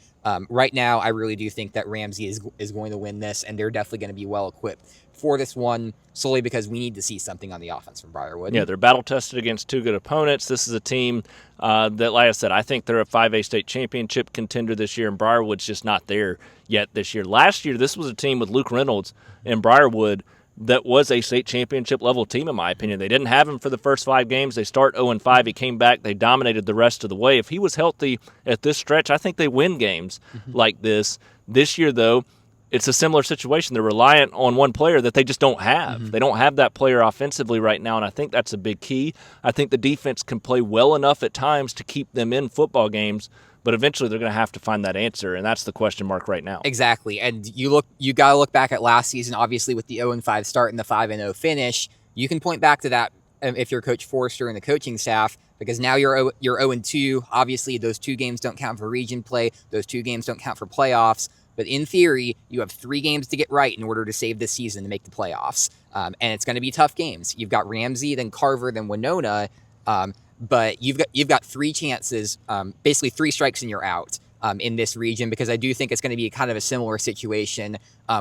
Right now, I really do think that Ramsay is going to win this, and they're definitely going to be well equipped for this one, solely because we need to see something on the offense from Briarwood. Yeah, they're battle-tested against 2 good opponents. This is a team that, like I said, I think they're a 5A state championship contender this year, and Briarwood's just not there yet this year. Last year, this was a team with Luke Reynolds and Briarwood that was a state championship level team, in my opinion. They didn't have him for the first 5 games. They start 0-5. He came back. They dominated the rest of the way. If he was healthy at this stretch, I think they win games like this. This year, though, it's a similar situation. They're reliant on one player that they just don't have. Mm-hmm. They don't have that player offensively right now, and I think that's a big key. I think the defense can play well enough at times to keep them in football games, but eventually they're going to have to find that answer, and that's the question mark right now. Exactly. And you got to look back at last season, obviously with the 0-5 start and the 5-0 finish. You can point back to that if you're Coach Forster and the coaching staff, because now you're 0-2. Obviously, those 2 games don't count for region play. Those 2 games don't count for playoffs. But in theory, you have 3 games to get right in order to save this season to make the playoffs. And it's going to be tough games. You've got Ramsay, then Carver, then Winona. But you've got 3 chances, basically 3 strikes and you're out in this region, because I do think it's going to be kind of a similar situation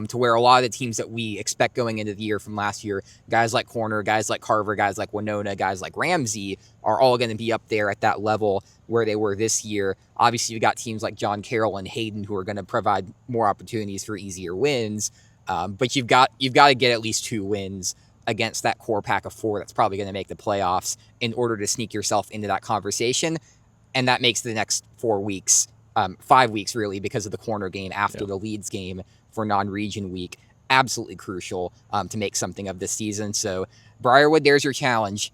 to where a lot of the teams that we expect going into the year from last year, guys like Corner, guys like Carver, guys like Winona, guys like Ramsay, are all going to be up there at that level where they were this year. Obviously, you've got teams like John Carroll and Hayden who are going to provide more opportunities for easier wins. But you've got to get at least 2 wins against that core pack of 4 that's probably going to make the playoffs in order to sneak yourself into that conversation. And that makes the next 4 weeks, 5 weeks really, because of the Corner game after the Leeds game for non-region week, absolutely crucial to make something of this season. So Briarwood, there's your challenge.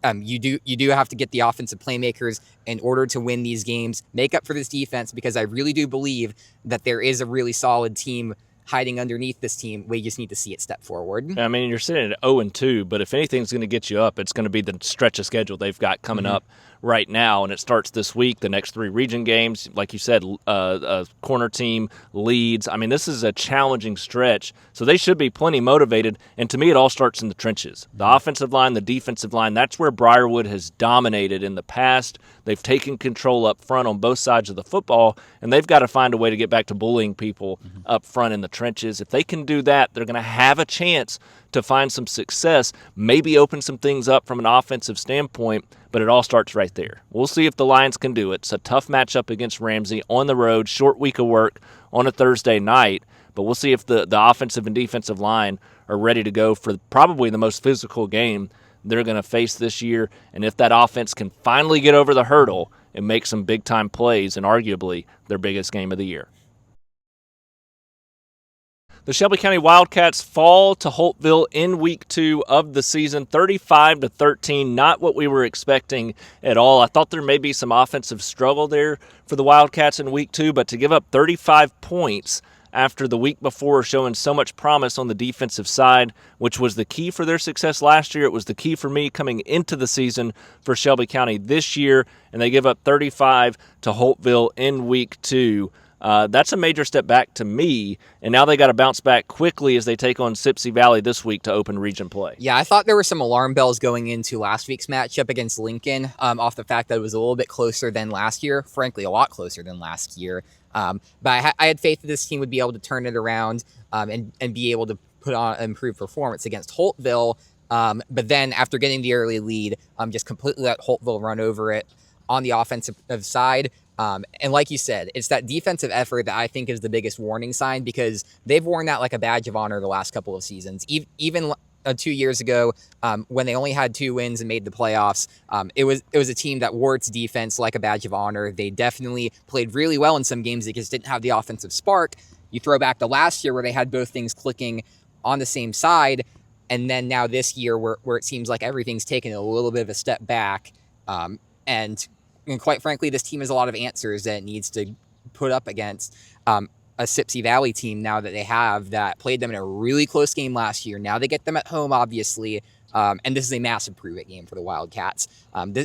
You do have to get the offensive playmakers in order to win these games, make up for this defense, because I really do believe that there is a really solid team hiding underneath this team. We just need to see it step forward. I mean, you're sitting at 0-2, but if anything's going to get you up, it's going to be the stretch of schedule they've got coming up right now, and it starts this week. The next 3 region games, like you said, Corner team, Leeds. I mean, this is a challenging stretch, so they should be plenty motivated. And to me, it all starts in the trenches. The offensive line, the defensive line, that's where Briarwood has dominated in the past. They've taken control up front on both sides of the football, and they've got to find a way to get back to bullying people up front in the trenches. If they can do that, they're going to have a chance to find some success, maybe open some things up from an offensive standpoint, but it all starts right there. We'll see if the Lions can do it. It's a tough matchup against Ramsay on the road, short week of work on a Thursday night, but we'll see if the offensive and defensive line are ready to go for probably the most physical game they're going to face this year, and if that offense can finally get over the hurdle and make some big-time plays in arguably their biggest game of the year. The Shelby County Wildcats fall to Holtville in week 2 of the season, 35-13. Not what we were expecting at all. I thought there may be some offensive struggle there for the Wildcats in week 2, but to give up 35 points after the week before showing so much promise on the defensive side, which was the key for their success last year. It was the key for me coming into the season for Shelby County this year, and they give up 35 to Holtville in week 2. That's a major step back to me, and now they got to bounce back quickly as they take on Sipsey Valley this week to open region play. Yeah, I thought there were some alarm bells going into last week's matchup against Lincoln off the fact that it was a little bit closer than last year, frankly, a lot closer than last year. But I had faith that this team would be able to turn it around and be able to put on an improved performance against Holtville. But then after getting the early lead, just completely let Holtville run over it on the offensive side. And like you said, it's that defensive effort that I think is the biggest warning sign, because they've worn that like a badge of honor the last couple of seasons. Even 2 years ago, when they only had 2 wins and made the playoffs, it was a team that wore its defense like a badge of honor. They definitely played really well in some games. They just didn't have the offensive spark. You throw back to last year where they had both things clicking on the same side, and then now this year where it seems like everything's taken a little bit of a step back. And quite frankly, this team has a lot of answers that it needs to put up against a Sipsey Valley team now that they have that played them in a really close game last year. Now they get them at home, obviously, and this is a massive prove-it game for the Wildcats.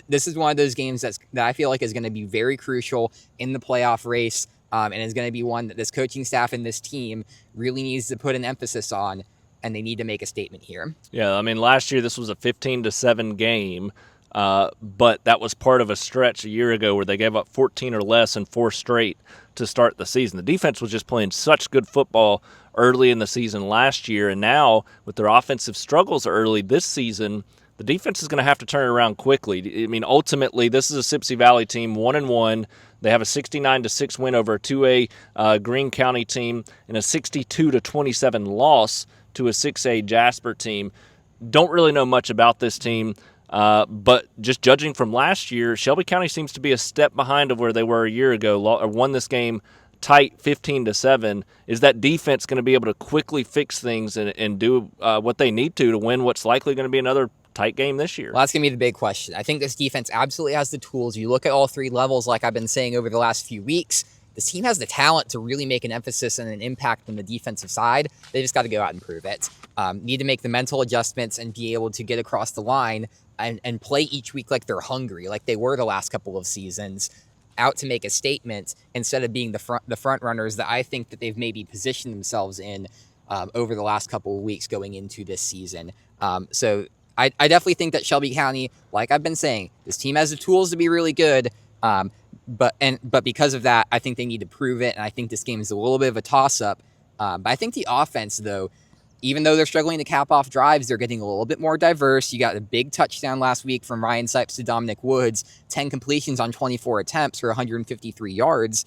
This is one of those games that I feel like is going to be very crucial in the playoff race, and is going to be one that this coaching staff and this team really needs to put an emphasis on, and they need to make a statement here. Yeah, I mean, last year this was a 15-7 game. But that was part of a stretch a year ago where they gave up 14 or less in 4 straight to start the season. The defense was just playing such good football early in the season last year, and now with their offensive struggles early this season, the defense is going to have to turn it around quickly. I mean, ultimately, this is a Sipsey Valley team, 1-1. They have a 69-6 win over a 2A Greene County team and a 62-27 loss to a 6A Jasper team. Don't really know much about this team. But just judging from last year, Shelby County seems to be a step behind of where they were a year ago. Won this game tight 15-7, is that defense going to be able to quickly fix things and do what they need to win what's likely going to be another tight game this year? Well, that's going to be the big question. I think this defense absolutely has the tools. You look at all three levels, like I've been saying over the last few weeks, this team has the talent to really make an emphasis and an impact on the defensive side. They just got to go out and prove it. Need to make the mental adjustments and be able to get across the line and play each week like they're hungry, like they were the last couple of seasons, out to make a statement instead of being the front runners that I think that they've maybe positioned themselves in over the last couple of weeks going into this season. So I definitely think that Shelby County, like I've been saying, this team has the tools to be really good. But because of that, I think they need to prove it, and I think this game is a little bit of a toss-up. But I think the offense, though, even though they're struggling to cap off drives, they're getting a little bit more diverse. You got a big touchdown last week from Ryan Sipes to Dominic Woods, 10 completions on 24 attempts for 153 yards.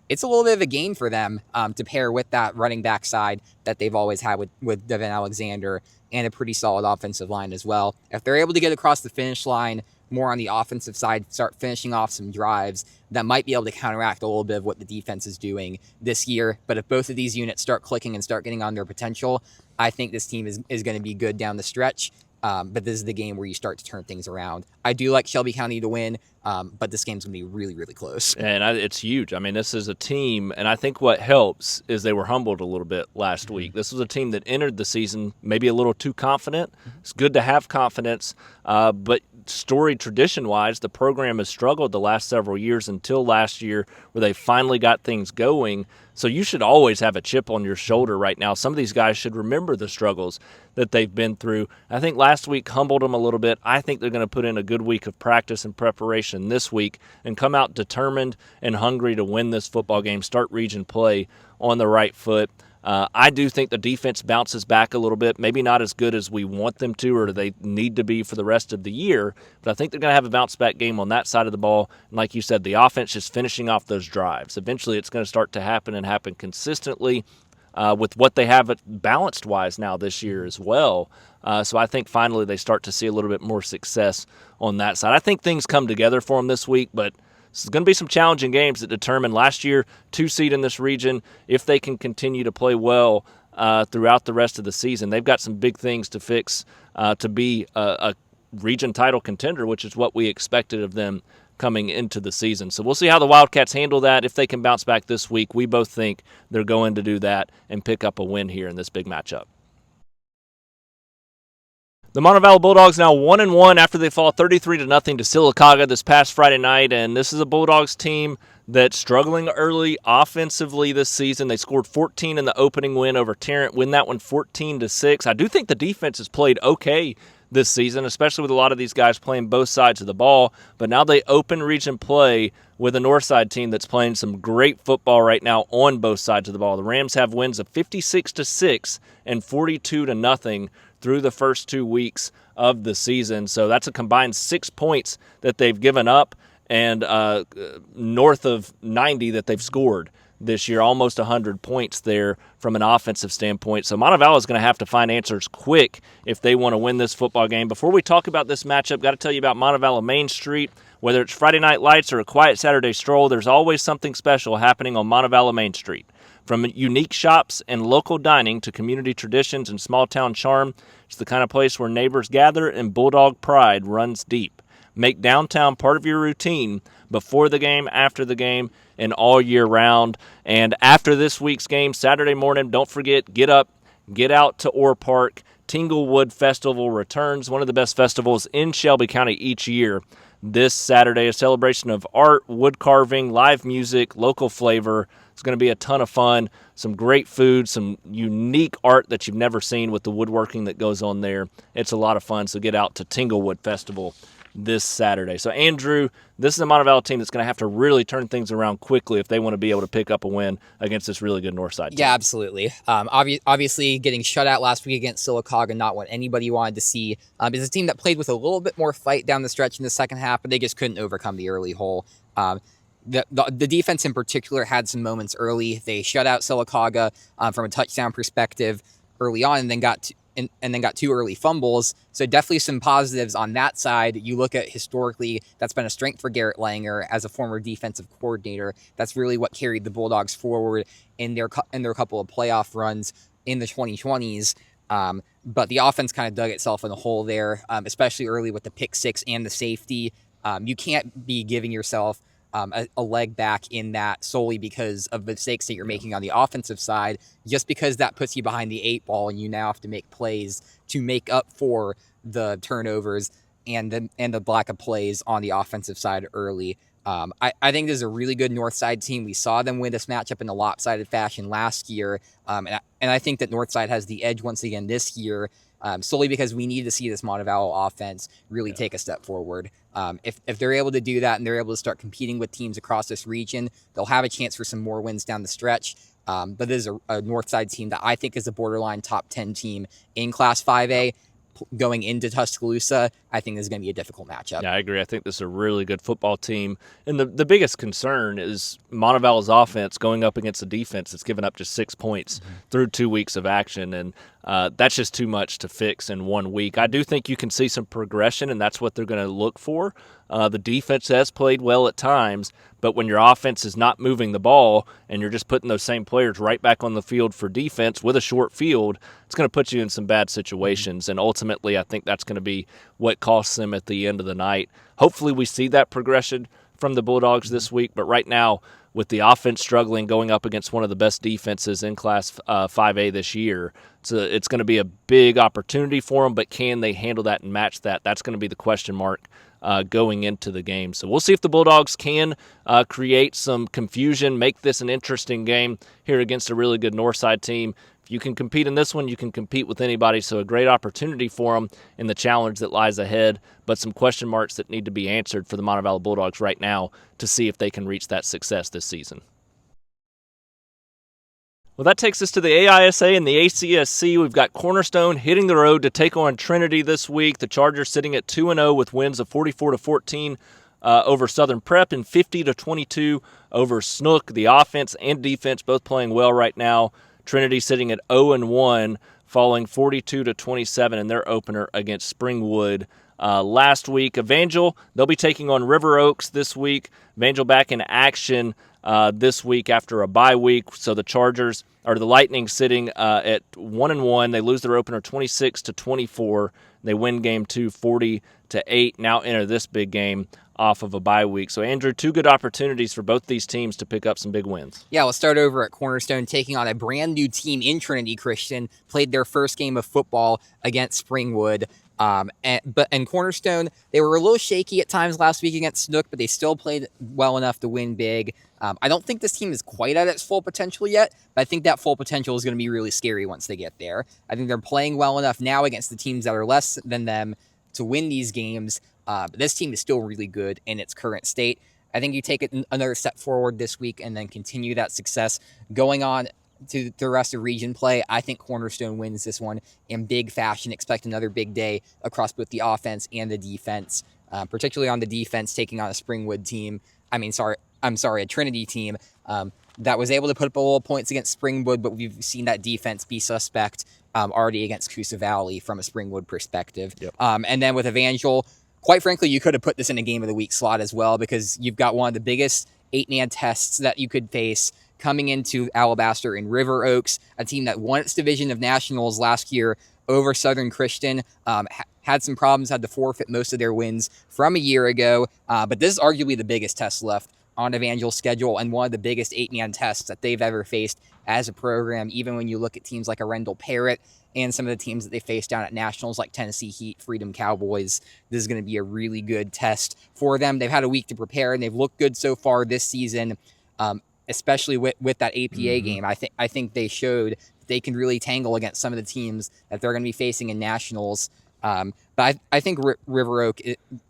It's a little bit of a gain for them to pair with that running back side that they've always had with Devin Alexander and a pretty solid offensive line as well. If they're able to get across the finish line more on the offensive side, start finishing off some drives, that might be able to counteract a little bit of what the defense is doing this year. But if both of these units start clicking and start getting on their potential, I think this team is going to be good down the stretch. But this is the game where you start to turn things around. I do like Shelby County to win, but this game's going to be really, really close. And it's huge. I mean, this is a team, and I think what helps is they were humbled a little bit last week. This was a team that entered the season maybe a little too confident. It's good to have confidence, but story tradition-wise, the program has struggled the last several years until last year where they finally got things going. So you should always have a chip on your shoulder right now. Some of these guys should remember the struggles that they've been through. I think last week humbled them a little bit. I think they're going to put in a good week of practice and preparation this week and come out determined and hungry to win this football game, start region play on the right foot. I do think the defense bounces back a little bit, maybe not as good as we want them to or they need to be for the rest of the year, but I think they're going to have a bounce-back game on that side of the ball. And like you said, the offense just finishing off those drives. Eventually it's going to start to happen and happen consistently with what they have balanced-wise now this year as well. So I think finally they start to see a little bit more success on that side. I think things come together for them this week, but this is going to be some challenging games that determine last year 2 seed in this region. If they can continue to play well throughout the rest of the season, they've got some big things to fix to be a region title contender, which is what we expected of them coming into the season. So we'll see how the Wildcats handle that. If they can bounce back this week, we both think they're going to do that and pick up a win here in this big matchup. The Montevallo Bulldogs now 1-1 after they fall 33-0 to Sylacauga this past Friday night, and this is a Bulldogs team that's struggling early offensively this season. They scored 14 in the opening win over Tarrant, win that one 14-6. I do think the defense has played okay this season, especially with a lot of these guys playing both sides of the ball, but now they open region play with a Northside team that's playing some great football right now on both sides of the ball. The Rams have wins of 56-6 and 42-0 through the first 2 weeks of the season. So that's a combined 6 points that they've given up and north of 90 that they've scored this year, almost 100 points there from an offensive standpoint. So Montevallo is going to have to find answers quick if they want to win this football game. Before we talk about this matchup, got to tell you about Montevallo Main Street. Whether it's Friday Night Lights or a quiet Saturday stroll, there's always something special happening on Montevallo Main Street. From unique shops and local dining to community traditions and small-town charm, it's the kind of place where neighbors gather and Bulldog pride runs deep. Make downtown part of your routine before the game, after the game, and all year round. And after this week's game, Saturday morning, don't forget, get up, get out to Orr Park. Tinglewood Festival returns, one of the best festivals in Shelby County each year. This Saturday, a celebration of art, wood carving, live music, local flavor. It's going to be a ton of fun, some great food, some unique art that you've never seen with the woodworking that goes on there. It's a lot of fun, so get out to Tinglewood Festival this Saturday. So, Andrew, this is a Montevallo team that's going to have to really turn things around quickly if they want to be able to pick up a win against this really good Northside team. Yeah, absolutely. Obviously, getting shut out last week against Sylacauga, not what anybody wanted to see. It's a team that played with a little bit more fight down the stretch in the second half, but they just couldn't overcome the early hole. The defense in particular had some moments early. They shut out Sylacauga from a touchdown perspective early on, and then got and then got 2 early fumbles. So definitely some positives on that side. You look at historically, that's been a strength for Garrett Langer as a former defensive coordinator. That's really what carried the Bulldogs forward in their couple of playoff runs in the 2020s. But the offense kind of dug itself in a hole there, especially early with the pick six and the safety. You can't be giving yourself a leg back in that solely because of the mistakes that you're making on the offensive side, just because that puts you behind the 8 ball and you now have to make plays to make up for the turnovers and the lack of plays on the offensive side early. I think this is a really good Northside team. We saw them win this matchup in a lopsided fashion last year, and I think that Northside has the edge once again this year, solely because we need to see this Montevallo offense really take a step forward. If they're able to do that and they're able to start competing with teams across this region, they'll have a chance for some more wins down the stretch. But this is a Northside team that I think is a borderline top 10 team in Class 5A. Going into Tuscaloosa, I think this is going to be a difficult matchup. Yeah, I agree. I think this is a really good football team. And the biggest concern is Montevallo's offense going up against a defense that's given up just 6 points through 2 weeks of action. And that's just too much to fix in 1 week. I do think you can see some progression, and that's what they're going to look for. The defense has played well at times, but when your offense is not moving the ball and you're just putting those same players right back on the field for defense with a short field, it's going to put you in some bad situations. And ultimately, I think that's going to be what costs them at the end of the night. Hopefully we see that progression from the Bulldogs this week, but right now, with the offense struggling going up against one of the best defenses in Class 5A this year, it's going to be a big opportunity for them, but can they handle that and match that? That's going to be the question mark going into the game. So we'll see if the Bulldogs can create some confusion, make this an interesting game here against a really good Northside team. If you can compete in this one, you can compete with anybody, so a great opportunity for them in the challenge that lies ahead, but some question marks that need to be answered for the Montevallo Bulldogs right now to see if they can reach that success this season. Well, that takes us to the AISA and the ACSC. We've got Cornerstone hitting the road to take on Trinity this week. The Chargers sitting at 2-0 with wins of 44-14 over Southern Prep and 50-22 over Snook. The offense and defense both playing well right now. Trinity sitting at 0-1, falling 42-27 in their opener against Springwood last week. Evangel, they'll be taking on River Oaks this week. Evangel back in action this week after a bye week. So the Chargers, or the Lightning, sitting at 1-1. They lose their opener 26-24. They win game 2 40-8. Now enter this big game off of a bye week. So, Andrew, 2 good opportunities for both these teams to pick up some big wins. Yeah, we'll start over at Cornerstone, taking on a brand new team in Trinity Christian. Played their first game of football against Springwood. And Cornerstone, they were a little shaky at times last week against Snook, but they still played well enough to win big. I don't think this team is quite at its full potential yet, but I think that full potential is going to be really scary once they get there. I think they're playing well enough now against the teams that are less than them to win these games. But this team is still really good in its current state. I think you take it another step forward this week and then continue that success going on to the rest of region play. I think Cornerstone wins this one in big fashion. Expect another big day across both the offense and the defense, particularly on the defense, taking on a Springwood team. A Trinity team that was able to put up a little points against Springwood, but we've seen that defense be suspect already against Coosa Valley from a Springwood perspective. Yep. And then with Evangel, quite frankly, you could have put this in a game of the week slot as well, because you've got one of the biggest 8-man tests that you could face coming into Alabaster in River Oaks, a team that won its division of nationals last year over Southern Christian, had some problems, had to forfeit most of their wins from a year ago, but this is arguably the biggest test left on Evangel's schedule and one of the biggest 8-man tests that they've ever faced as a program, even when you look at teams like Arundel Parrott and some of the teams that they faced down at nationals like Tennessee Heat, Freedom Cowboys. This is going to be a really good test for them. They've had a week to prepare, and they've looked good so far this season, especially with that APA game. I think they showed they can really tangle against some of the teams that they're going to be facing in nationals. But I think River Oak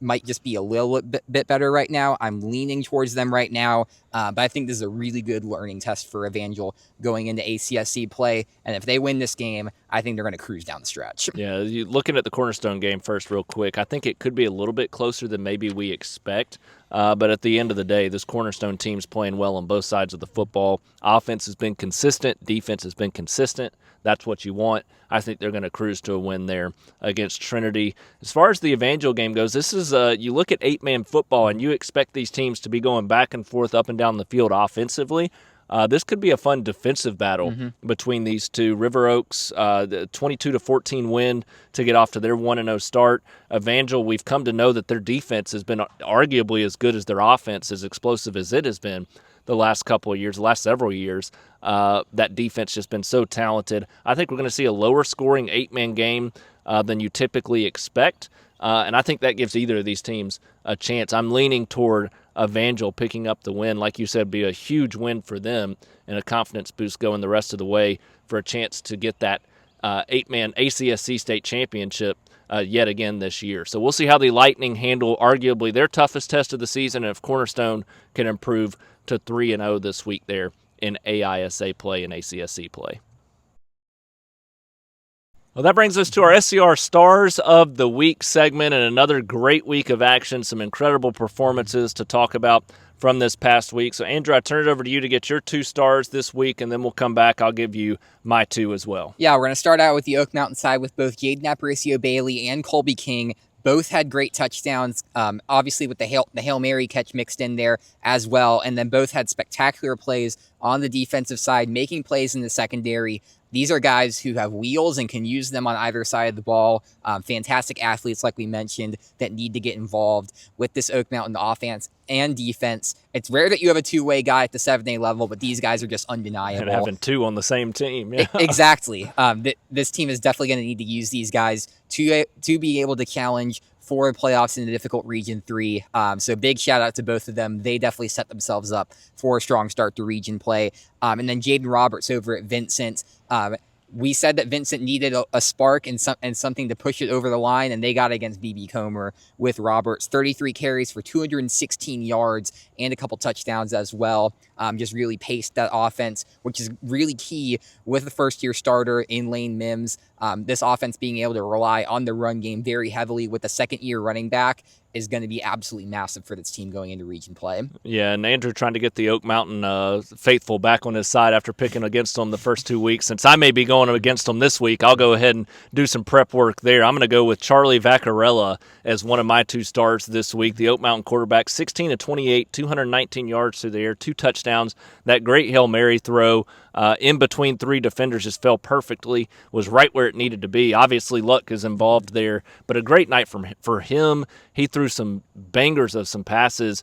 might just be a little bit better right now. I'm leaning towards them right now, but I think this is a really good learning test for Evangel going into ACSC play. And if they win this game, I think they're going to cruise down the stretch. Yeah, looking at the Cornerstone game first real quick, I think it could be a little bit closer than maybe we expect. But at the end of the day, this Cornerstone team's playing well on both sides of the football. Offense has been consistent. Defense has been consistent. That's what you want. I think they're going to cruise to a win there against Trinity. As far as the Evangel game goes, this is you look at 8-man football and you expect these teams to be going back and forth up and down the field offensively. This could be a fun defensive battle between these two. River Oaks, the 22-14 win to get off to their 1-0 start. Evangel, we've come to know that their defense has been arguably as good as their offense, as explosive as it has been the last couple of years, the last several years. That defense just been so talented. I think we're going to see a lower scoring 8-man game than you typically expect. And I think that gives either of these teams a chance. I'm leaning toward Evangel picking up the win. Like you said, be a huge win for them and a confidence boost going the rest of the way for a chance to get that 8-man ACSC state championship yet again this year. So we'll see how the Lightning handle arguably their toughest test of the season, and if Cornerstone can improve to 3-0 this week there in AISA play and ACSC play. Well, that brings us to our SCR Stars of the Week segment, and another great week of action, some incredible performances to talk about from this past week. So, Andrew, I turn it over to you to get your 2 stars this week, and then we'll come back. I'll give you my 2 as well. Yeah, we're going to start out with the Oak Mountain side with both Jaden Aparicio-Bailey and Colby King. Both had great touchdowns, obviously with the Hail Mary catch mixed in there as well, and then both had spectacular plays on the defensive side, making plays in the secondary. These are guys who have wheels and can use them on either side of the ball. Fantastic athletes, like we mentioned, that need to get involved with this Oak Mountain offense and defense. It's rare that you have a two-way guy at the 7A level, but these guys are just undeniable. And having 2 on the same team. Yeah. Exactly. This team is definitely going to need to use these guys to be able to challenge for playoffs in the difficult Region 3. So big shout out to both of them. They definitely set themselves up for a strong start to region play. And then Jaden Roberts over at Vincent. We said that Vincent needed a spark and something to push it over the line, and they got against BB Comer with Roberts. 33 carries for 216 yards and a couple touchdowns as well. Just really paced that offense, which is really key with the first-year starter in Lane Mims. This offense being able to rely on the run game very heavily with the second-year running back is going to be absolutely massive for this team going into region play. Yeah, and Andrew trying to get the Oak Mountain faithful back on his side after picking against them the first 2 weeks. Since I may be going against them this week, I'll go ahead and do some prep work there. I'm going to go with Charlie Vaccarella as one of my 2 stars this week. The Oak Mountain quarterback, 16-28, 219 yards through the air, 2 touchdowns. That great Hail Mary throw in between 3 defenders just fell perfectly, was right where it needed to be. Obviously, luck is involved there, but a great night for him. He threw some bangers of some passes,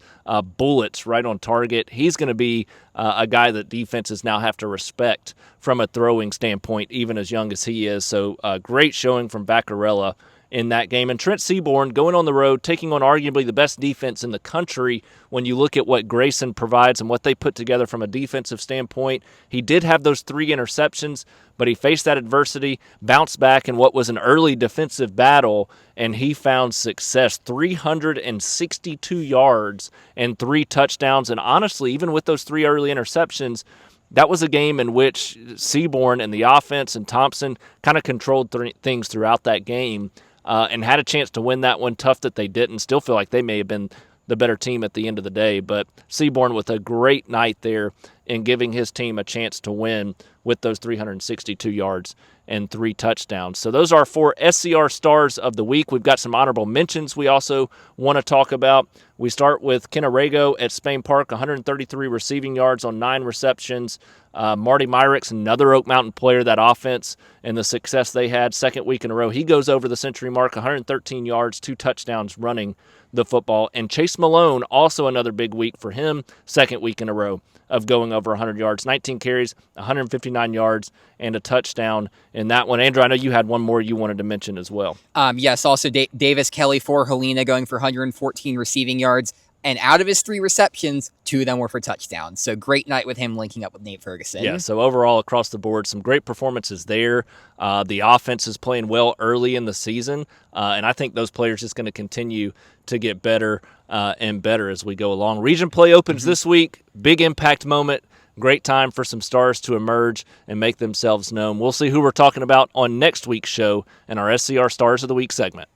bullets right on target. He's going to be a guy that defenses now have to respect from a throwing standpoint, even as young as he is. So great showing from Vaccarella in that game. And Trent Seaborn going on the road, taking on arguably the best defense in the country when you look at what Grayson provides and what they put together from a defensive standpoint. He did have those 3 interceptions, but he faced that adversity, bounced back in what was an early defensive battle, and he found success. 362 yards and 3 touchdowns. And honestly, even with those 3 early interceptions, that was a game in which Seaborn and the offense and Thompson kind of controlled things throughout that game and had a chance to win that one. Tough that they didn't. Still feel like they may have been the better team at the end of the day. But Seaborn with a great night there in giving his team a chance to win with those 362 yards and 3 touchdowns. So those are 4 SCR Stars of the Week. We've got some honorable mentions we also want to talk about. We start with Ken Arago at Spain Park, 133 receiving yards on 9 receptions. Marty Myrick's another Oak Mountain player, that offense and the success they had 2nd week in a row. He goes over the century mark, 113 yards, 2 touchdowns running the football. And Chase Malone, also another big week for him, 2nd week in a row of going over 100 yards, 19 carries, 159 yards, and a touchdown in that one. Andrew, I know you had one more you wanted to mention as well. Yes, also Davis Kelly for Helena going for 114 receiving yards. And out of his 3 receptions, 2 of them were for touchdowns. So great night with him linking up with Nate Ferguson. Yeah, so overall across the board, some great performances there. The offense is playing well early in the season, and I think those players just going to continue to get better and better as we go along. Region play opens this week. Big impact moment. Great time for some stars to emerge and make themselves known. We'll see who we're talking about on next week's show in our SCR Stars of the Week segment.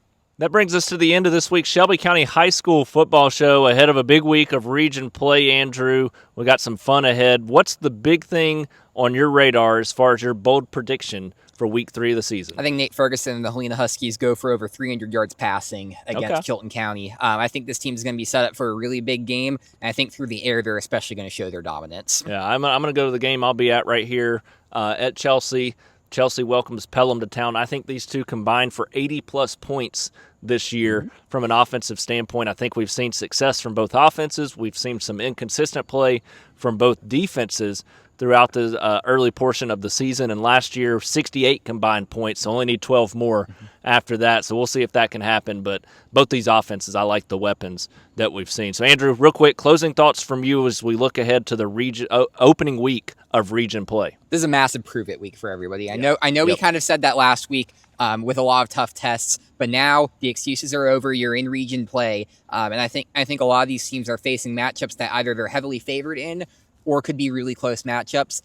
That brings us to the end of this week's Shelby County High School Football Show, ahead of a big week of region play, Andrew. We got some fun ahead. What's the big thing on your radar as far as your bold prediction for week 3 of the season? I think Nate Ferguson and the Helena Huskies go for over 300 yards passing against Chilton County. I think this team is going to be set up for a really big game, and I think through the air they're especially going to show their dominance. Yeah, I'm going to go to the game I'll be at right here at Chelsea. Chelsea welcomes Pelham to town. I think these two combined for 80-plus points this year from an offensive standpoint. I think we've seen success from both offenses. We've seen some inconsistent play from both defenses throughout the early portion of the season. And last year, 68 combined points, so only need 12 more after that. So we'll see if that can happen. But both these offenses, I like the weapons that we've seen. So, Andrew, real quick, closing thoughts from you as we look ahead to the region opening week of region play. This is a massive prove-it week for everybody. I know we kind of said that last week with a lot of tough tests, but now the excuses are over. You're in region play, and I think a lot of these teams are facing matchups that either they're heavily favored in or could be really close matchups.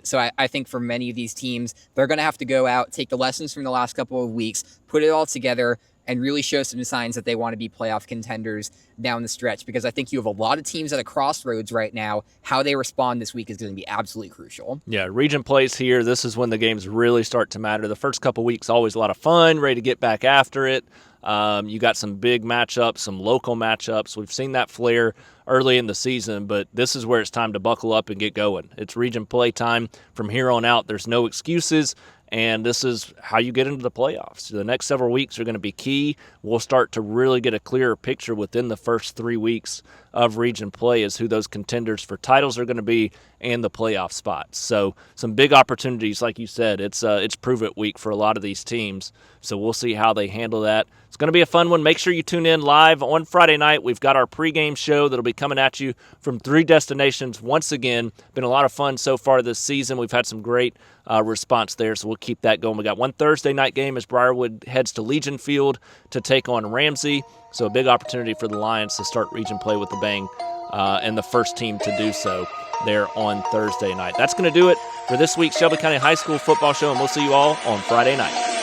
So I think for many of these teams, they're going to have to go out, take the lessons from the last couple of weeks, put it all together, and really show some signs that they want to be playoff contenders down the stretch, because I think you have a lot of teams at a crossroads right now. How they respond this week is going to be absolutely crucial. Yeah, region plays here. This is when the games really start to matter. The first couple weeks, always a lot of fun, ready to get back after it. You got some big matchups, some local matchups. We've seen that flare early in the season, but this is where it's time to buckle up and get going. It's region play time. From here on out, there's no excuses. And this is how you get into the playoffs. The next several weeks are going to be key. We'll start to really get a clearer picture within the first 3 weeks of region play as who those contenders for titles are going to be and the playoff spots. So some big opportunities, like you said. It's prove-it week for a lot of these teams. So we'll see how they handle that. It's going to be a fun one. Make sure you tune in live on Friday night. We've got our pregame show that'll be coming at you from 3 destinations. Once again, been a lot of fun so far this season. We've had some great response there, so we'll keep that going. We got one Thursday night game as Briarwood heads to Legion Field to take on Ramsay. So a big opportunity for the Lions to start region play with a bang, and the first team to do so there on Thursday night. That's going to do it for this week's Shelby County High School Football Show, and we'll see you all on Friday night.